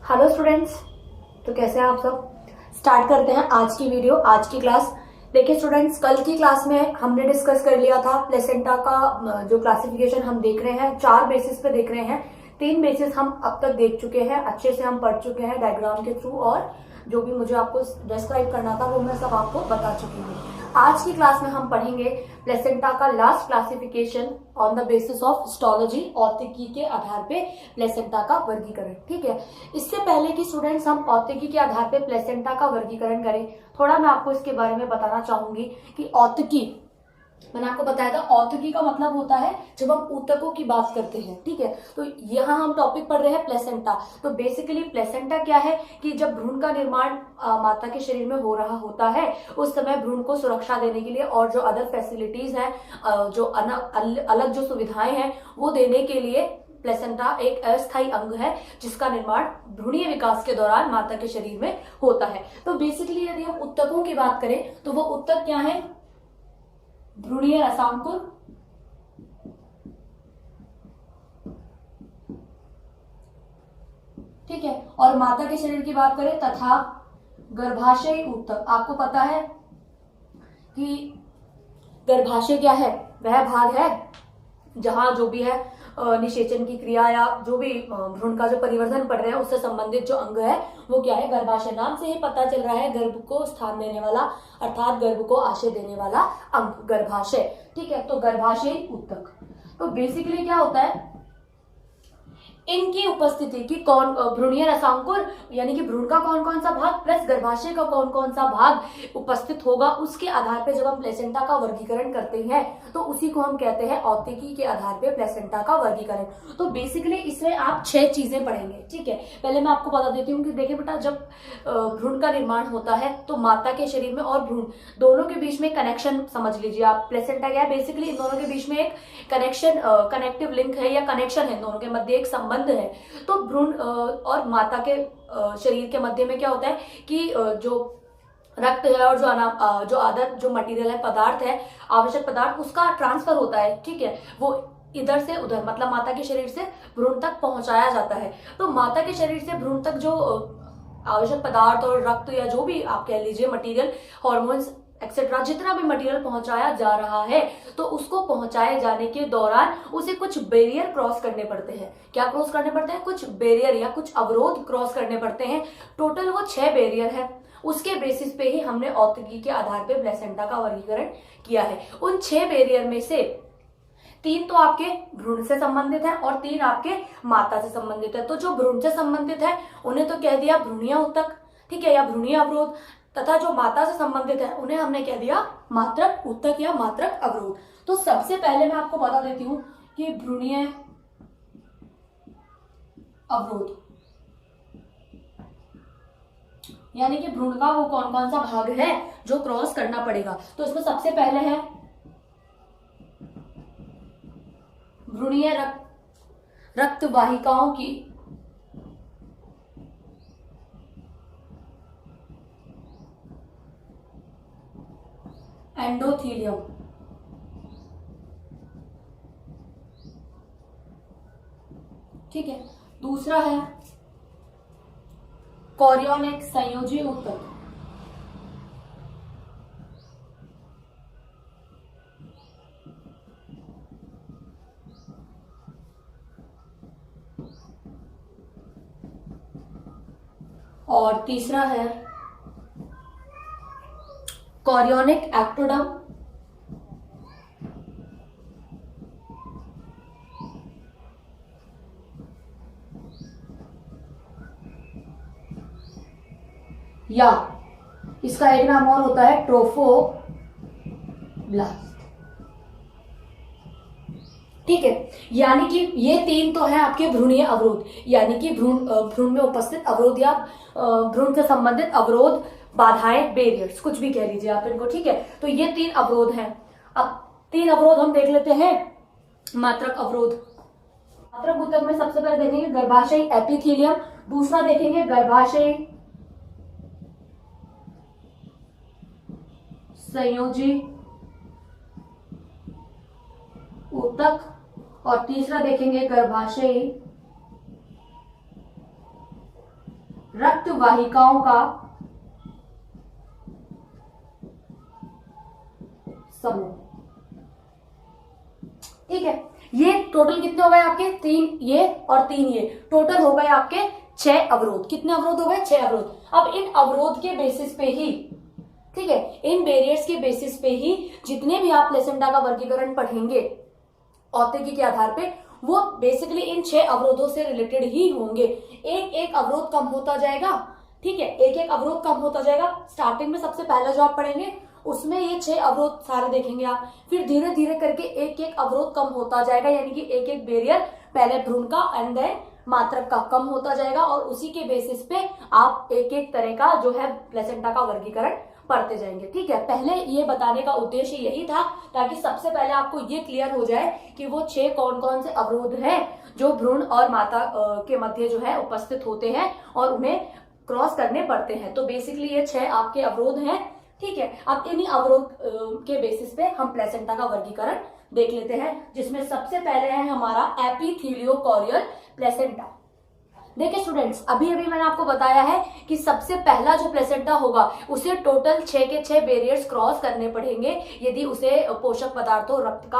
Hello students. तो कैसे हैं आप सब। स्टार्ट करते हैं आज की वीडियो, आज की क्लास। देखिए स्टूडेंट्स, कल की क्लास में हमने डिस्कस कर लिया था प्लेसेंटा का जो क्लासिफिकेशन हम देख रहे हैं, 4 बेसिस पे देख रहे हैं। 3 बेसिस हम अब तक देख चुके हैं, अच्छे से हम पढ़ चुके हैं डायग्राम के थ्रू, और जो भी मुझे आपको डिस्क्राइब करना था वो मैं सब आपको बता चुकी हूँ। आज की क्लास में हम पढ़ेंगे प्लेसेंटा का last classification on the basis of histology, औतिकी के आधार पे प्लेसेंटा का वर्गीकरण। ठीक है, इससे पहले कि स्टूडेंट्स हम औतिकी के आधार पे प्लेसेंटा का वर्गीकरण करें, थोड़ा मैं आपको इसके बारे में बताना चाहूंगी कि औतिकी, मैंने आपको बताया था औतिकी का मतलब होता है जब हम ऊतकों की बात करते हैं। ठीक है, तो यहाँ हम टॉपिक पढ़ रहे हैं प्लेसेंटा। तो बेसिकली प्लेसेंटा क्या है कि जब भ्रूण का निर्माण माता के शरीर में हो रहा होता है, उस समय भ्रूण को सुरक्षा देने के लिए और जो अदर फैसिलिटीज हैं, जो अलग जो सुविधाएं हैं वो देने के लिए प्लेसेंटा एक अस्थायी अंग है जिसका निर्माण भ्रूणीय विकास के दौरान माता के शरीर में होता है। तो बेसिकली यदि हम ऊतकों की बात करें तो वो ऊतक क्या है? भ्रूणीय रसांकुर, ठीक है, और माता के शरीर की बात करें तथा गर्भाशयी ऊतक। आपको पता है कि गर्भाशय क्या है? वह भाग है जहां जो भी है निषेचन की क्रिया या जो भी भ्रूण का जो परिवर्धन पड़ रहा है उससे संबंधित जो अंग है वो क्या है? गर्भाशय। नाम से ही पता चल रहा है, गर्भ को स्थान देने वाला, अर्थात गर्भ को आशय देने वाला अंग गर्भाशय। ठीक है, तो गर्भाशय ऊतक। तो बेसिकली क्या होता है, इनकी उपस्थिति की कौन भ्रूणीय रसांकुर यानी कि भ्रूण का कौन कौन सा भाग प्लस गर्भाशय का कौन कौन सा भाग उपस्थित होगा, उसके आधार पे जब हम प्लेसेंटा का वर्गीकरण करते हैं तो उसी को हम कहते हैं औतिकी के आधार पे प्लेसेंटा का वर्गीकरण। तो बेसिकली इसमें आप 6 चीजें पढ़ेंगे। ठीक है, पहले मैं आपको बता देती हूँ कि देखिए बेटा, जब भ्रूण का निर्माण होता है तो माता के शरीर में और भ्रूण दोनों के बीच में कनेक्शन समझ लीजिए आप। प्लेसेंटा क्या है? बेसिकली इन दोनों के बीच में एक कनेक्शन, कनेक्टिव लिंक है या कनेक्शन है, दोनों के मध्य एक संबंध है। तो भ्रूण और माता के शरीर के मध्य में क्या होता है कि जो रक्त है और जो अदर जो मटेरियल है, पदार्थ है, आवश्यक पदार्थ, उसका ट्रांसफर होता है। ठीक है, वो इधर से उधर, मतलब माता के शरीर से भ्रूण तक पहुंचाया जाता है। तो माता के शरीर से भ्रूण तक जो आवश्यक पदार्थ और रक्त या जो भी आप कह लीजिए मटेरियल, हॉर्मोन्स एक्सेट्रा, जितना भी मटेरियल पहुंचाया जा रहा है, तो उसको पहुंचाए जाने के दौरान उसे कुछ बैरियर क्रॉस करने पड़ते हैं। क्या क्रॉस करने पड़ते हैं? कुछ बैरियर या कुछ अवरोध क्रॉस करने पड़ते हैं। टोटल वो 6 बैरियर है। उसके बेसिस पे ही हमने औतिकी के आधार पे प्लेसेंटा का वर्गीकरण किया है। उन 6 बैरियर में से 3 तो आपके भ्रूण से संबंधित है और 3 आपके माता से संबंधित है। तो जो भ्रूण से संबंधित है उन्हें तो कह दिया भ्रूणीय ऊतक, ठीक है, या भ्रूणीय अवरोध, तथा जो माता से संबंधित है उन्हें हमने कह दिया मात्रक ऊतक या मात्रक अवरोध। तो सबसे पहले मैं आपको बता देती हूं कि भ्रूणीय अवरोध यानी कि भ्रूण का वो कौन कौन सा भाग है जो क्रॉस करना पड़ेगा। तो इसमें सबसे पहले है भ्रूणीय रक्त वाहिकाओं की एंडोथीलियम। ठीक है, दूसरा है कोरियोनिक संयोजी ऊतक। और तीसरा है कोरियोनिक एक्टोडम। या इसका एक नाम और होता है ट्रोफोब्लास्ट। ठीक है, यानी कि ये 3 तो है आपके भ्रूणीय अवरोध, यानी कि भ्रूण में उपस्थित अवरोध या भ्रूण से संबंधित अवरोध, बाधाएं, बैरियर्स, कुछ भी कह लीजिए आप इनको। ठीक है, तो ये 3 अवरोध हैं। अब 3 अवरोध हम देख लेते हैं। मात्रक अवरोध, मात्रक ऊतक में सबसे पहले देखेंगे गर्भाशयी एपिथेलियम, दूसरा देखेंगे गर्भाशयी संयोजी ऊतक, और तीसरा देखेंगे गर्भाशयी रक्त वाहिकाओं का समूह। ठीक है, ये टोटल कितने हो गए आपके, 3 ये और 3 ये, टोटल हो गए आपके 6 अवरोध। कितने अवरोध हो गए, 6 अवरोध। अब इन अवरोध के बेसिस पे ही, ठीक है, इन बैरियर्स के बेसिस पे ही जितने भी आप प्लेसेंटा का वर्गीकरण पढ़ेंगे औद्योगिक के आधार पे, वो बेसिकली इन 6 अवरोधों से रिलेटेड ही होंगे। एक एक अवरोध कम होता जाएगा, ठीक है, एक एक अवरोध कम होता जाएगा। स्टार्टिंग में सबसे पहला जो आप पढ़ेंगे उसमें ये 6 अवरोध सारे देखेंगे आप, फिर धीरे धीरे करके एक एक अवरोध कम होता जाएगा, यानी कि एक एक बैरियर, पहले भ्रूण का एंड देन मात्रक का कम होता जाएगा, और उसी के बेसिस पे आप एक एक तरह का जो है प्लेसेंटा का वर्गीकरण पढ़ते जाएंगे। ठीक है, पहले ये बताने का उद्देश्य यही था ताकि सबसे पहले आपको ये क्लियर हो जाए कि वो 6 कौन कौन से अवरोध हैं जो भ्रूण और माता के मध्य जो है उपस्थित होते हैं और उन्हें क्रॉस करने पड़ते हैं। तो बेसिकली ये 6 आपके अवरोध हैं। ठीक है, अब इन्हीं अवरोध के बेसिस पे हम प्लेसेंटा का वर्गीकरण देख लेते हैं, जिसमें सबसे पहले है हमारा एपिथेलियोकोरियल प्लेसेंटा। देखिए स्टूडेंट्स, अभी अभी मैंने आपको बताया है कि सबसे पहला जो प्लेसेंटा होगा उसे टोटल 6 के 6 बैरियर्स क्रॉस करने पड़ेंगे यदि उसे पोषक पदार्थों रक्त का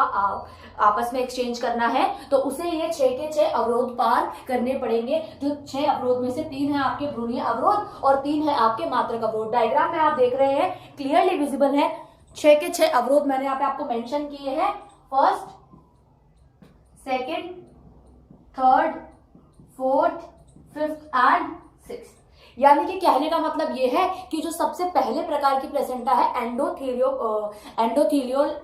आपस में एक्सचेंज करना है, तो उसे ये 6 के 6 अवरोध पार करने पड़ेंगे। जो 6 अवरोध में से 3 है आपके भ्रूणीय अवरोध और 3 है आपके मात्रक अवरोध। डायग्राम में आप देख रहे हैं, क्लियरली विजिबल है। 6 के 6 अवरोध मैंने यहाँ पे आपको मेंशन किए हैं, first, second, third, fourth, fifth and sixth. यानी कि कहने का मतलब ये है कि जो सबसे पहले प्रकार की प्लेसेंटा है एंडोथेलियल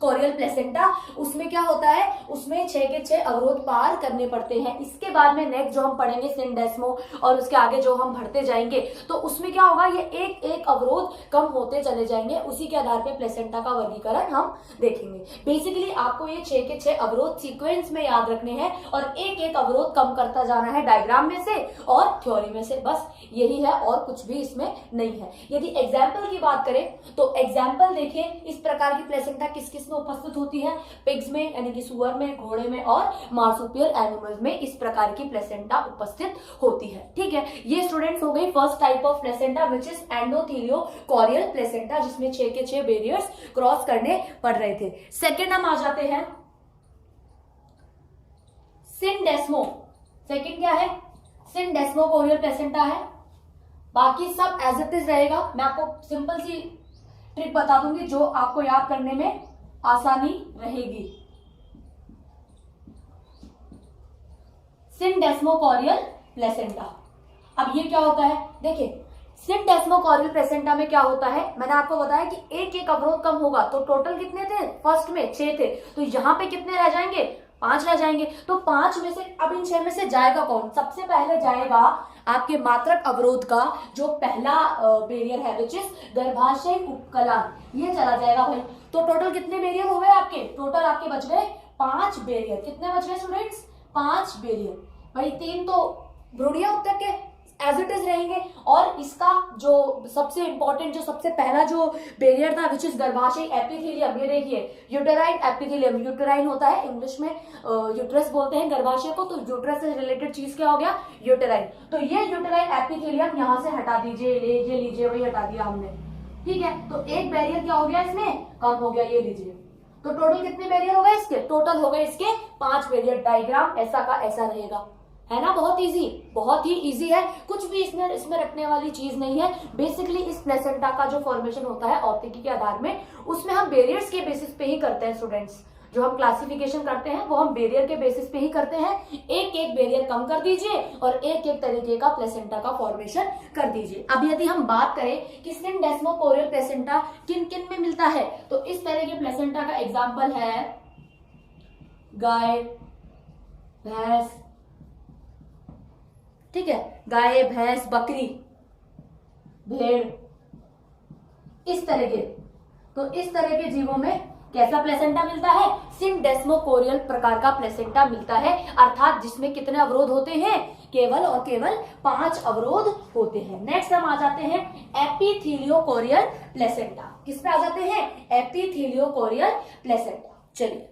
कोरियल प्लेसेंटा, उसमें क्या होता है, उसमें 6 के 6 अवरोध पार करने पड़ते हैं। इसके बाद में नेक्स्ट जो हम पढ़ेंगे सिंडेस्मो और उसके आगे जो हम बढ़ते जाएंगे तो उसमें क्या होगा, ये एक एक अवरोध कम होते चले जाएंगे। उसी के आधार पे प्लेसेंटा का वर्गीकरण हम देखेंगे। बेसिकली आपको ये 6 के 6 अवरोध सीक्वेंस में याद रखने हैं और एक एक अवरोध कम करता जाना है डायग्राम में से और थ्योरी में से, बस यही है और कुछ भी इसमें नहीं है। यदि एग्जाम्पल की बात करें तो एग्जाम्पल देखें, इस प्रकार की प्लेसेंटा किस किस में उपस्थित होती है, पिग्स में यानी कि सुअर में, घोड़े में और मार्सुपियल एनिमल्स में इस प्रकार की प्लेसेंटा उपस्थित होती है। ठीक है, ये स्टूडेंट्स हो गई first type of placenta which is endotheliochorial placenta, जिसमें 6 के 6 बैरियर्स क्रॉस करने पड़ रहे थे। सेकेंड हम आ जाते हैं सिंडेस्मो। सेकेंड क्या है, सिंडेस्मोकोरियल प्लेसेंटा है। बाकी सब एज इट इज रहेगा। मैं आपको सिंपल सी ट्रिक बता दूंगी जो आपको याद करने में आसानी रहेगी। सिंडेस्मोकोरियल प्लेसेंटा, अब ये क्या होता है, देखिए सिंडेस्मोकोरियल प्लेसेंटा में क्या होता है, मैंने आपको बताया कि एक एक अवरोध कम होगा। तो टोटल कितने थे, फर्स्ट में 6 थे, तो यहां पे कितने रह जाएंगे, 5 रह जाएंगे। तो 5 में से अब इन 6 में से जाएगा कौन, सबसे पहले जाएगा आपके मात्रक अवरोध का जो पहला बैरियर है विच इज गर्भाशय उपकला, ये चला जाएगा भाई। तो टोटल कितने बैरियर हो गए आपके, टोटल आपके बच गए 5 बैरियर। कितने बच गए स्टूडेंट्स, 5 बैरियर। भाई 3 तो भ्रूणीय ऊतक के एज इट इज रहेंगे और इसका जो सबसे इंपॉर्टेंट, जो सबसे पहला जो बैरियर था विच इज गर्भाशय एपिथेलियम, ये देखिए यूटेराइन एपिथेलियम, यूटेराइन होता है इंग्लिश में, यूट्रस बोलते हैं गर्भाशय को, तो यूट्रस से रिलेटेड चीज क्या हो गया, यूटेराइन। तो ये यूटेराइन एपिथेलियम यहां से हटा दीजिए, ये लीजिए, वही हटा दिया हमने। ठीक है, तो एक बैरियर क्या हो गया इसमें, कम हो गया, ये लीजिए। तो टोटल कितने बैरियर हो गए इसके, टोटल हो गए इसके 5 बैरियर। डायग्राम ऐसा का ऐसा रहेगा, है ना, बहुत इजी, बहुत ही इजी है, कुछ भी इसमें रखने वाली चीज नहीं है। बेसिकली इस प्लेसेंटा का जो फॉर्मेशन होता है औद्योगिक के आधार में, उसमें हम बैरियर्स के बेसिस पे ही करते हैं स्टूडेंट्स। जो हम क्लासिफिकेशन करते हैं वो हम बैरियर के बेसिस पे ही करते हैं। एक एक बैरियर कम कर दीजिए और एक एक तरीके का प्लेसेंटा का फॉर्मेशन कर दीजिए। अब यदि हम बात करें कि सिंडेस्मोकोरियल प्लेसेंटा किन किन में मिलता है, तो इस तरह के प्लेसेंटा का एग्जाम्पल है गाय, भैंस, ठीक है, गाय, भैंस, बकरी, भेड़, इस तरह के। तो इस तरह के जीवों में कैसा प्लेसेंटा मिलता है, सिंडेस्मोकोरियल प्रकार का प्लेसेंटा मिलता है, अर्थात जिसमें कितने अवरोध होते हैं, केवल और केवल 5 अवरोध होते हैं। नेक्स्ट हम आ जाते हैं एपिथेलियोकोरियल प्लेसेंटा। किस पे आ जाते हैं, एपिथेलियोकोरियल प्लेसेंटा। चलिए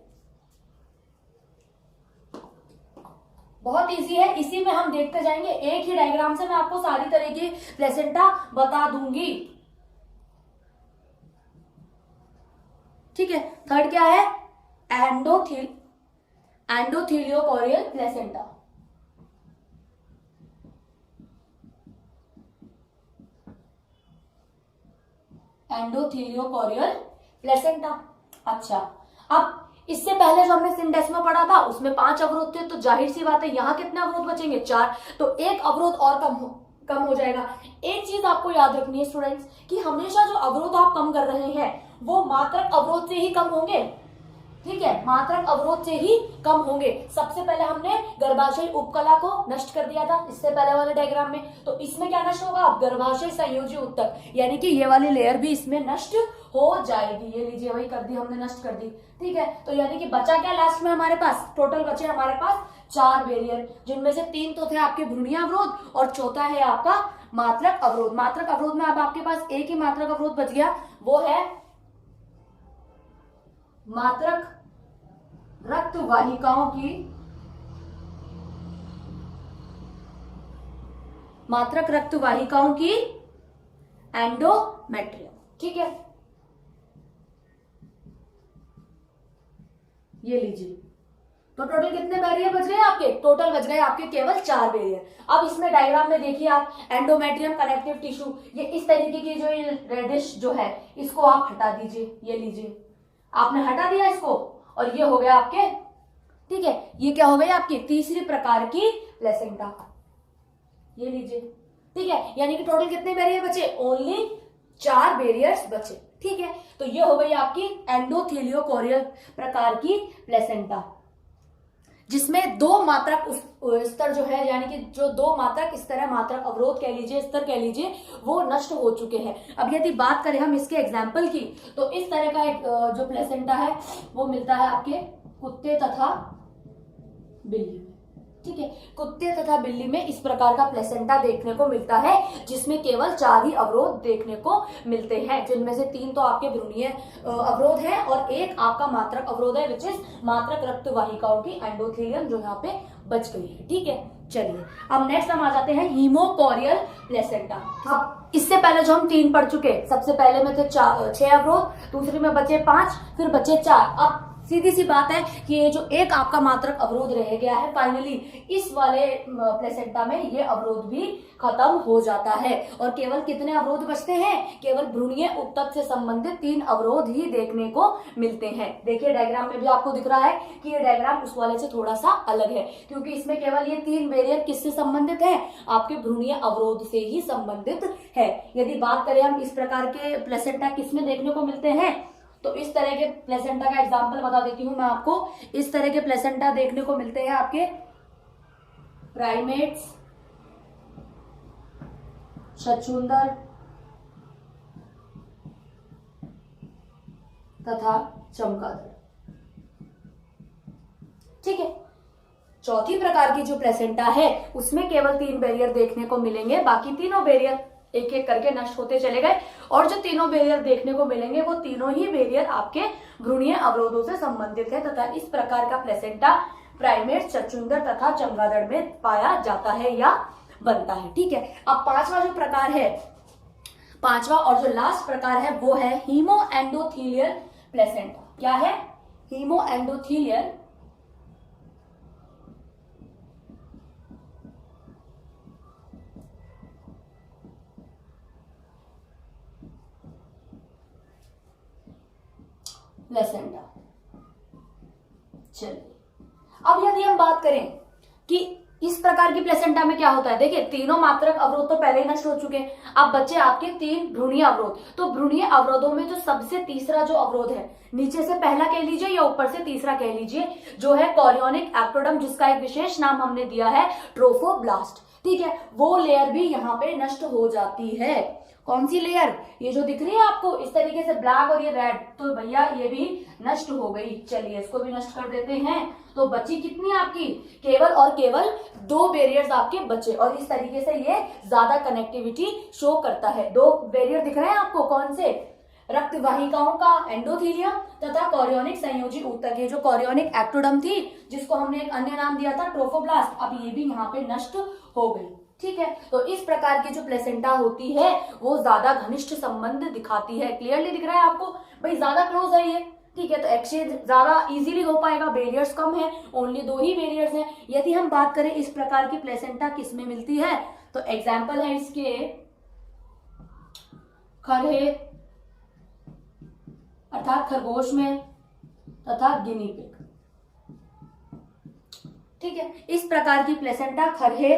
बहुत इजी है, इसी में हम देखते जाएंगे, एक ही डायग्राम से मैं आपको सारी तरह की प्लेसेंटा बता दूंगी। ठीक है, थर्ड क्या है, एंडोथीलियोकोरियल प्लेसेंटा। एंडोथीलियोकोरियल प्लेसेंटा। अच्छा, अब इससे पहले जो हमने सिंडेस्मा पढ़ा था उसमें 5 अवरोध थे, तो जाहिर सी बात है यहाँ कितने अवरोध बचेंगे, 4, तो एक अवरोध और कम हो जाएगा। एक चीज आपको याद रखनी है स्टूडेंट्स कि हमेशा जो अवरोध आप कम कर रहे हैं वो मात्रक अवरोध से ही कम होंगे। ठीक है, मात्रक अवरोध से ही कम होंगे। सबसे पहले हमने गर्भाशय उपकला को नष्ट कर दिया था इससे पहले वाले डायग्राम में, तो इसमें क्या नष्ट होगा, गर्भाशय संयोजी ऊतक, यानी कि ये वाली लेयर भी इसमें नष्ट हो जाएगी। ये लीजिए, वही कर दी हमने, नष्ट कर दी। ठीक है, तो यानी कि बचा क्या लास्ट में हमारे पास, टोटल बचे हमारे पास 4 बैरियर, जिनमें से 3 तो थे आपके भ्रूणीय अवरोध और चौथा है आपका मात्रक अवरोध। मात्रक अवरोध में अब आपके पास एक ही मात्रक अवरोध बच गया, वो है मात्रक रक्त वाहिकाओं की, मात्रक रक्त वाहिकाओं की एंडोमेट्रियम। ठीक है, ये लीजिए, तो टोटल कितने बैरियर बच गए आपके, टोटल बच गए आपके केवल 4 बैरियर। अब इसमें डायग्राम में देखिए आप, एंडोमेट्रियम कनेक्टिव टिश्यू, ये इस तरीके की जो ये रेडिश जो है इसको आप हटा दीजिए। ये लीजिए, आपने हटा दिया इसको, और ये हो गया आपके, ठीक है, ये क्या हो गई आपकी तीसरी प्रकार की प्लेसेंटा। ये लीजिए, ठीक है, यानी कि टोटल कितने बैरियर बचे, ओनली 4 बैरियर्स बचे। ठीक है, तो ये हो गई आपकी एंडोथीलियोकोरियल प्रकार की प्लेसेंटा, जिसमें 2 मात्रक स्तर जो है, यानी कि जो 2 मात्रक स्तर है, मात्रक अवरोध कह लीजिए, स्तर कह लीजिए, वो नष्ट हो चुके हैं। अब यदि बात करें हम इसके एग्जाम्पल की, तो इस तरह का एक जो प्लेसेंटा है वो मिलता है आपके कुत्ते तथा बिल्ली में। ठीक है, कुत्ते तथा बिल्ली में इस प्रकार का प्लेसेंटा देखने को मिलता है, जिसमें केवल 4 ही अवरोध देखने को मिलते हैं, जिनमें से 3 तो आपके भ्रूणीय अवरोध है और एक आपका मात्रक अवरोध है, विच इज मात्रक रक्त वाहिकाओं की एंडोथीलियम, जो यहाँ पे बच गई है। ठीक है, चलिए अब नेक्स्ट हम आ जाते हैं हीमोकोरियल प्लेसेंटा। अब इससे पहले जो हम 3 पढ़ चुके, सबसे पहले में थे 6 अवरोध, दूसरे में बचे 5, फिर बचे 4। अब सीधी सी बात है कि ये जो एक आपका मात्रक अवरोध रह गया है, फाइनली इस वाले प्लेसेंटा में ये अवरोध भी खत्म हो जाता है, और केवल कितने अवरोध बचते हैं, केवल भ्रूणीय ऊतक से संबंधित 3 अवरोध ही देखने को मिलते हैं। देखिए डायग्राम में भी आपको दिख रहा है कि ये डायग्राम उस वाले से थोड़ा सा अलग है, क्योंकि इसमें केवल ये 3 बैरियर किससे संबंधित है, आपके भ्रूणीय अवरोध से ही संबंधित है। यदि बात करें हम इस प्रकार के प्लेसेंटा किसमें देखने को मिलते हैं, तो इस तरह के प्लेसेंटा का एग्जांपल बता देती हूं मैं आपको। इस तरह के प्लेसेंटा देखने को मिलते हैं आपके प्राइमेट्स, छछूंदर तथा चमगादड़। ठीक है, चौथी प्रकार की जो प्लेसेंटा है उसमें केवल 3 बैरियर देखने को मिलेंगे, बाकी तीनों बैरियर एक एक करके नष्ट होते चले गए, और जो तीनों बैरियर देखने को मिलेंगे वो तीनों ही बैरियर आपके भ्रूणीय अवरोधों से संबंधित है, तथा इस प्रकार का प्लेसेंटा प्राइमेट्स, छछूंदर तथा चमगादड़ में पाया जाता है या बनता है। ठीक है, अब 5वां जो प्रकार है, 5वां और जो लास्ट प्रकार है वो है हीमो एंडोथीलियल प्लेसेंटा। क्या है, हीमो एंडोथीलियल प्लेसेंटा। चलिए, अब यदि हम बात करें कि इस प्रकार की प्लेसेंटा में क्या होता है, देखिए तीनों मात्रक अवरोध तो पहले ही नष्ट हो चुके हैं, अब बचे आपके 3 भ्रूणीय अवरोध। तो भ्रूणीय अवरोधों में जो सबसे तीसरा जो अवरोध है, नीचे से पहला कह लीजिए या ऊपर से तीसरा कह लीजिए, जो है कोरियोनिक एक्टोडर्म, जिसका एक विशेष नाम हमने दिया है ट्रोफोब्लास्ट। ठीक है, वो लेयर भी यहाँ पे नष्ट हो जाती है। कौन सी लेयर, ये जो दिख रही है आपको इस तरीके से ब्लैक और ये रेड, तो भैया ये भी नष्ट हो गई। चलिए इसको भी नष्ट कर देते हैं, तो बची कितनी आपकी, केवल और केवल 2 बैरियर्स आपके बचे, और इस तरीके से ये ज्यादा कनेक्टिविटी शो करता है। 2 बैरियर दिख रहे हैं आपको, कौन से, रक्त वाहिकाओं का एंडोथीलियम तथा कोरियोनिक संयोजी ऊतक। ये जो कोरियोनिक एक्टोडर्म थी जिसको हमने एक अन्य नाम दिया था ट्रोफोब्लास्ट, अब ये भी यहाँ पे नष्ट हो गई। ठीक है, तो इस प्रकार की जो प्लेसेंटा होती है वो ज्यादा घनिष्ठ संबंध दिखाती है। क्लियरली दिख रहा है आपको भाई, ज्यादा क्लोज है ये। ठीक है, तो एक्सचेंज ज्यादा इजीली हो पाएगा, बैरियर्स कम है, ओनली 2 ही बैरियर्स हैं। यदि हम बात करें इस प्रकार की प्लेसेंटा किस में मिलती है, तो एग्जाम्पल है इसके खरहे अर्थात खरगोश में तथा गिनी पिग। ठीक है, इस प्रकार की प्लेसेंटा खरहे,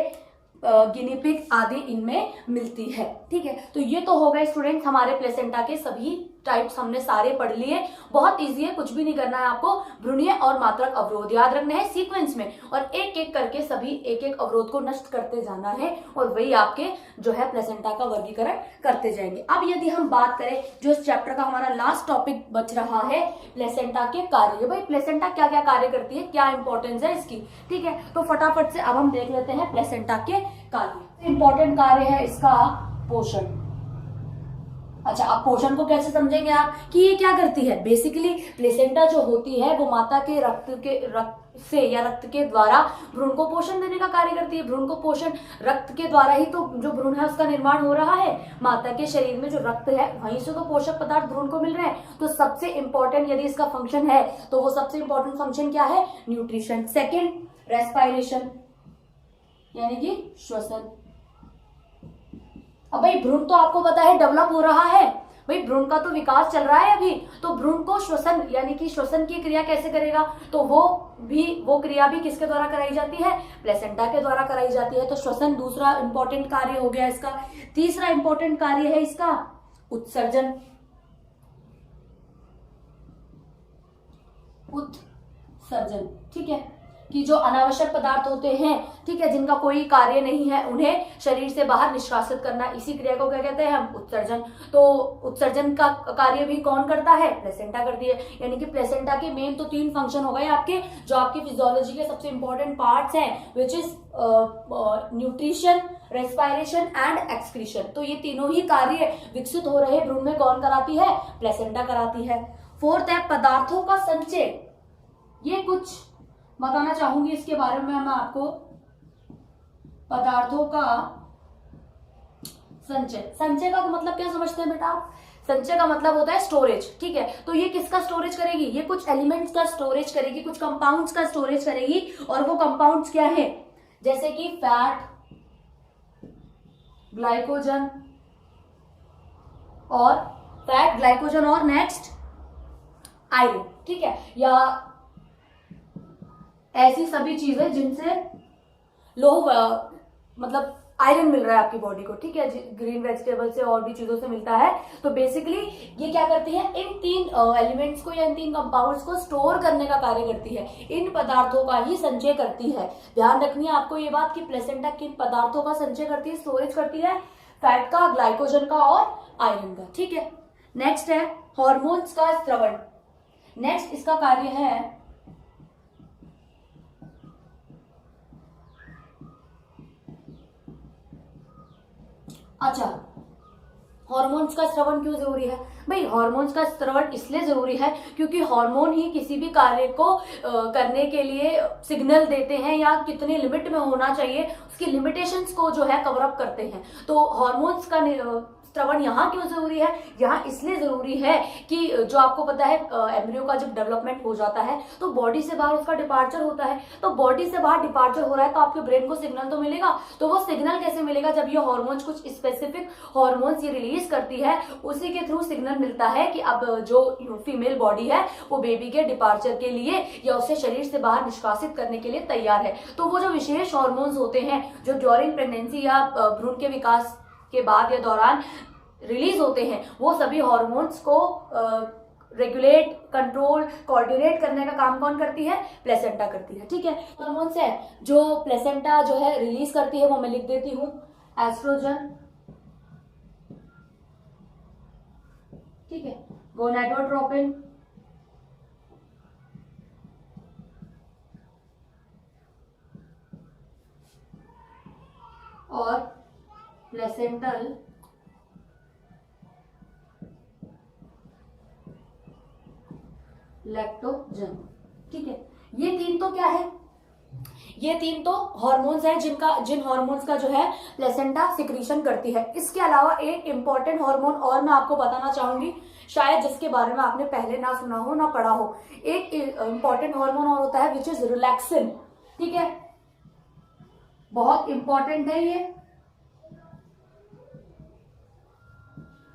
गिनी पिग आदि इनमें मिलती है। ठीक है, तो ये तो हो गए स्टूडेंट्स हमारे प्लेसेंटा के सभी टाइप्स हमने सारे पढ़ लिए। बहुत इजी है, कुछ भी नहीं करना है आपको। भ्रूणीय और मात्रक अवरोध याद रखने हैं सीक्वेंस में, और एक एक करके सभी एक एक अवरोध को नष्ट करते जाना है, और वही आपके जो है प्लेसेंटा का वर्गीकरण करते जाएंगे। अब यदि हम बात करें जो इस चैप्टर का हमारा लास्ट टॉपिक बच रहा है, प्लेसेंटा के कार्य। भाई प्लेसेंटा क्या क्या कार्य करती है, क्या इंपॉर्टेंस है इसकी। ठीक है, तो फटाफट से अब हम देख लेते हैं प्लेसेंटा के कार्य। इंपॉर्टेंट कार्य है इसका पोषण। अच्छा, अब पोषण को कैसे समझेंगे आप कि ये क्या करती है। बेसिकली प्लेसेंटा जो होती है वो माता के रक्त से या रक्त के द्वारा भ्रूण को पोषण देने का कार्य करती है। भ्रूण को पोषण रक्त के द्वारा ही तो जो भ्रूण है उसका निर्माण हो रहा है। माता के शरीर में जो रक्त है वहीं से तो पोषक पदार्थ भ्रूण को मिल रहे हैं। तो सबसे इंपॉर्टेंट यदि इसका फंक्शन है तो वो सबसे इंपॉर्टेंट फंक्शन क्या है, न्यूट्रिशन। सेकेंड रेस्पायरेशन यानी कि श्वसन। अब भाई भ्रूण तो आपको पता है डेवलप हो रहा है, भाई भ्रूण का तो विकास चल रहा है अभी, तो भ्रूण को श्वसन यानी कि श्वसन की क्रिया कैसे करेगा, तो वो क्रिया भी किसके द्वारा कराई जाती है, प्लेसेंटा के द्वारा कराई जाती है। तो श्वसन दूसरा इंपॉर्टेंट कार्य हो गया इसका। तीसरा इंपॉर्टेंट कार्य है इसका उत्सर्जन। उत्सर्जन, ठीक है, कि जो अनावश्यक पदार्थ होते हैं, ठीक है, जिनका कोई कार्य नहीं है, उन्हें शरीर से बाहर निष्कासित करना, इसी क्रिया को क्या कहते हैं हम, उत्सर्जन। तो उत्सर्जन का कार्य भी कौन करता है, प्लेसेंटा करती है। यानी कि प्लेसेंटा के मेन तो 3 फंक्शन हो गए आपके, जो आपकी फिजियोलॉजी के सबसे इंपॉर्टेंट पार्ट्स हैं, which is nutrition, respiration and excretion. तो ये तीनों ही कार्य विकसित हो रहे भ्रूण में कौन कराती है, प्लेसेंटा कराती है। फोर्थ है पदार्थों का संचय। ये कुछ बताना चाहूंगी इसके बारे में मैं आपको। पदार्थों का संचय, संचय का मतलब क्या समझते हैं बेटा आप, संचय का मतलब होता है स्टोरेज। ठीक है, तो ये किसका स्टोरेज करेगी, ये कुछ एलिमेंट्स का स्टोरेज करेगी, कुछ कंपाउंड्स का स्टोरेज करेगी। और वो कंपाउंड्स क्या है, जैसे कि फैट, ग्लाइकोजन और नेक्स्ट आयरन। ठीक है, या ऐसी सभी चीजें जिनसे लोह मतलब आयरन मिल रहा है आपकी बॉडी को। ठीक है, ग्रीन वेजिटेबल से और भी चीजों से मिलता है। तो बेसिकली ये क्या करती है, इन 3 एलिमेंट्स को या इन 3 कंपाउंड्स को स्टोर करने का कार्य करती है, इन पदार्थों का ही संचय करती है। ध्यान रखनी है आपको ये बात कि प्लेसेंटा किन पदार्थों का संचय करती है, स्टोरेज करती है, फैट का, ग्लाइकोजन का और आयरन का। ठीक है, नेक्स्ट है हॉर्मोन्स का स्त्रवण। नेक्स्ट इसका कार्य है, अच्छा हार्मोन्स का स्रवण क्यों जरूरी है भाई, हार्मोन्स का स्रवण इसलिए जरूरी है क्योंकि हार्मोन ही किसी भी कार्य को करने के लिए सिग्नल देते हैं, या कितने लिमिट में होना चाहिए उसकी लिमिटेशंस को जो है कवर अप करते हैं। तो हार्मोन्स का श्रवण यहाँ क्यों जरूरी है, यहाँ इसलिए जरूरी है कि जो आपको पता है एम्ब्रियो का जब डेवलपमेंट हो जाता है तो बॉडी से बाहर उसका डिपार्चर होता है। तो बॉडी से बाहर डिपार्चर हो रहा है तो आपके ब्रेन को सिग्नल तो मिलेगा, तो वो सिग्नल कैसे मिलेगा, जब ये हार्मोन्स कुछ स्पेसिफिक हार्मोन्स ये रिलीज करती है, उसी के थ्रू सिग्नल मिलता है कि अब जो फीमेल बॉडी है वो बेबी के डिपार्चर के लिए या उसे शरीर से बाहर निष्कासित करने के लिए तैयार है। तो वो जो विशेष हार्मोन्स होते हैं जो ड्यूरिंग प्रेगनेंसी या भ्रूण के विकास के बाद या दौरान रिलीज होते हैं, वो सभी हार्मोन्स को रेगुलेट, कंट्रोल, कोऑर्डिनेट करने का काम कौन करती है, प्लेसेंटा करती है। ठीक है, हार्मोन्स है जो प्लेसेंटा जो है रिलीज करती है, वो मैं लिख देती हूँ, एस्ट्रोजन, ठीक है, गोनाडोट्रोपिन, और प्लेसेंटल लैक्टोजन। ठीक है, ये तीन तो क्या है, ये तीन तो हार्मोन्स हैं जिन हार्मोन्स का जो है प्लेसेंटा सिक्रीशन करती है। इसके अलावा एक इंपॉर्टेंट हार्मोन और मैं आपको बताना चाहूंगी, शायद जिसके बारे में आपने पहले ना सुना हो ना पढ़ा हो। एक इंपॉर्टेंट हार्मोन और होता है विच इज रिलैक्सिन। ठीक है, बहुत इंपॉर्टेंट है ये,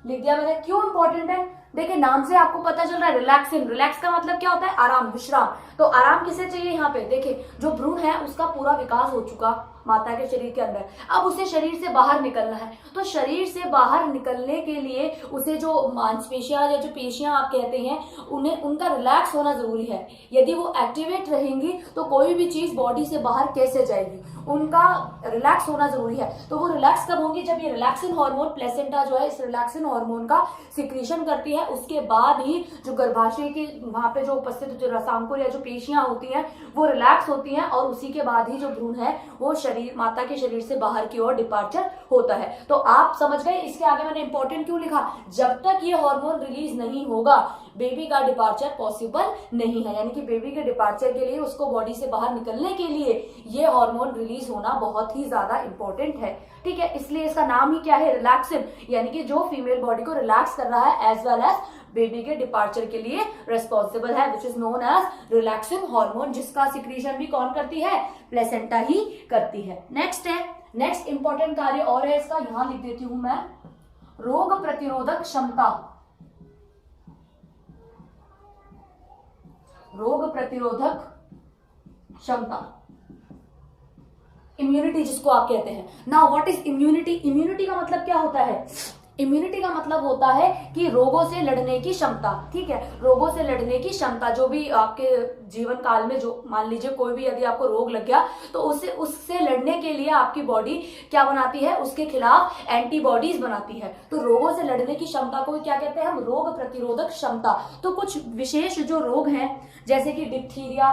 लिख दिया मैंने। क्यों इंपॉर्टेंट है, देखिए नाम से आपको पता चल रहा है रिलैक्सिन। रिलैक्स का मतलब क्या होता है, आराम, विश्राम। तो आराम किसे चाहिए यहाँ पे, देखिए जो भ्रूण है उसका पूरा विकास हो चुका माता के शरीर के अंदर, अब उसे शरीर से बाहर निकलना है। तो शरीर से बाहर निकलने के लिए उसे जो मांसपेशियां या जो पेशियां आप कहते हैं उन्हें, उनका रिलैक्स होना जरूरी है। यदि वो एक्टिवेट रहेंगी तो कोई भी चीज बॉडी से बाहर कैसे जाएगी, उनका रिलैक्स होना जरूरी है। तो वो रिलैक्स कब होंगी, जब ये रिलैक्सिन हार्मोन, प्लेसेंटा जो है इस रिलैक्सिन हार्मोन का सिक्रीशन करती है। उसके बाद ही जो गर्भाशय के वहां पे जो उपस्थित जो रसांकुर या जो पेशियां होती हैं वो रिलैक्स होती हैं, और उसी के बाद ही जो भ्रूण है वो शरीर, माता के शरीर से बाहर की ओर डिपार्चर होता है। तो आप समझ गए, इसके आगे मैंने इंपॉर्टेंट क्यों लिखा, जब तक ये हार्मोन रिलीज नहीं होगा बेबी का डिपार्चर पॉसिबल नहीं है। यानी कि बेबी के डिपार्चर के लिए, उसको बॉडी से बाहर निकलने के लिए ये हार्मोन रिलीज होना बहुत ही ज्यादा इंपॉर्टेंट है। ठीक है, इसलिए इसका नाम ही क्या है, रिलैक्सिन, यानी कि जो फीमेल बॉडी को रिलैक्स कर रहा है एज वेल एज बेबी के डिपार्चर के लिए रेस्पॉन्सिबल है, which is known as relaxin hormone, जिसका सिक्रीशन भी कौन करती है, प्लेसेंटा ही करती है। नेक्स्ट है, नेक्स्ट इंपॉर्टेंट कार्य और है इसका, यहां लिख देती हूं मैं, रोग प्रतिरोधक क्षमता। रोग प्रतिरोधक क्षमता, इम्यूनिटी जिसको आप कहते हैं। Now what is immunity, immunity का मतलब क्या होता है, इम्यूनिटी का मतलब होता है कि रोगों से लड़ने की क्षमता। ठीक है, रोगों से लड़ने की क्षमता, जो भी आपके जीवन काल में, जो मान लीजिए कोई भी यदि आपको रोग लग गया तो उससे लड़ने के लिए आपकी बॉडी क्या बनाती है, उसके खिलाफ एंटीबॉडीज बनाती है। तो रोगों से लड़ने की क्षमता को क्या कहते हैं हम, रोग प्रतिरोधक क्षमता। तो कुछ विशेष जो रोग हैं जैसे कि डिप्थीरिया,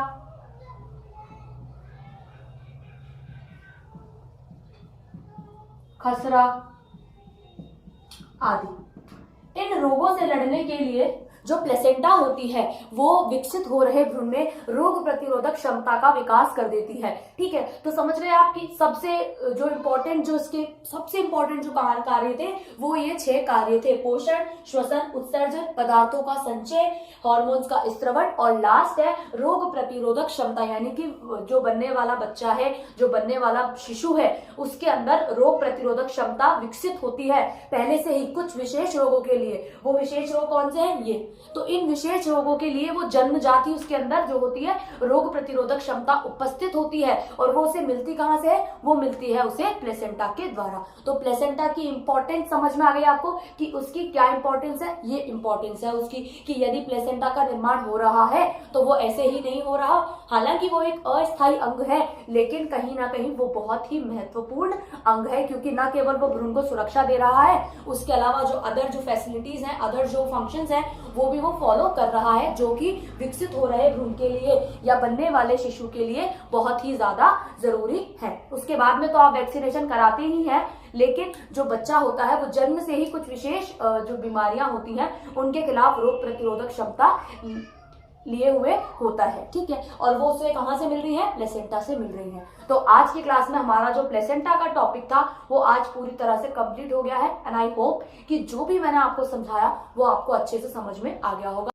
खसरा आदि, इन रोगों से लड़ने के लिए जो प्लेसेंटा होती है वो विकसित हो रहे भ्रूण में रोग प्रतिरोधक क्षमता का विकास कर देती है। ठीक है, तो समझ रहे हैं आपकी सबसे जो इंपॉर्टेंट, जो इसके सबसे इंपॉर्टेंट जो कार्य थे वो ये 6 कार्य थे, पोषण, श्वसन, उत्सर्जन, पदार्थों का संचय, हार्मोन्स का स्त्रवण, और लास्ट है रोग प्रतिरोधक क्षमता, यानी कि जो बनने वाला बच्चा है, जो बनने वाला शिशु है, उसके अंदर रोग प्रतिरोधक क्षमता विकसित होती है पहले से ही कुछ विशेष रोगों के लिए। वो विशेष रोग कौन से हैं, ये। तो इन विशेष रोगों के लिए वो जन्मजात ही उसके अंदर जो होती है रोग प्रतिरोधक क्षमता उपस्थित होती है, और वो उसे मिलती कहां से है, वो मिलती है उसे प्लेसेंटा के द्वारा। तो प्लेसेंटा की इंपॉर्टेंस समझ में आ गई आपको कि उसकी क्या इंपॉर्टेंस है, ये इंपॉर्टेंस है उसकी, कि यदि प्लेसेंटा का निर्माण हो रहा है तो वो ऐसे ही नहीं हो रहा, हालांकि वो एक अस्थायी अंग है, लेकिन कहीं ना कहीं वो बहुत ही महत्वपूर्ण अंग है, क्योंकि न केवल वो भ्रूण को सुरक्षा दे रहा है, उसके अलावा जो अदर जो फैसिलिटीज हैं, अदर जो फंक्शंस हैं वो भी वो फॉलो कर रहा है, जो कि विकसित हो रहे भ्रूण के लिए या बनने वाले शिशु के लिए बहुत ही ज्यादा जरूरी है। उसके बाद में तो आप वैक्सीनेशन कराते ही हैं, लेकिन जो बच्चा होता है वो जन्म से ही कुछ विशेष जो बीमारियां होती हैं उनके खिलाफ रोग प्रतिरोधक क्षमता लिए हुए होता है। ठीक है, और वो उसे कहां से मिल रही है, प्लेसेंटा से मिल रही है। तो आज की क्लास में हमारा जो प्लेसेंटा का टॉपिक था वो आज पूरी तरह से कंप्लीट हो गया है, एंड आई होप कि जो भी मैंने आपको समझाया वो आपको अच्छे से समझ में आ गया होगा।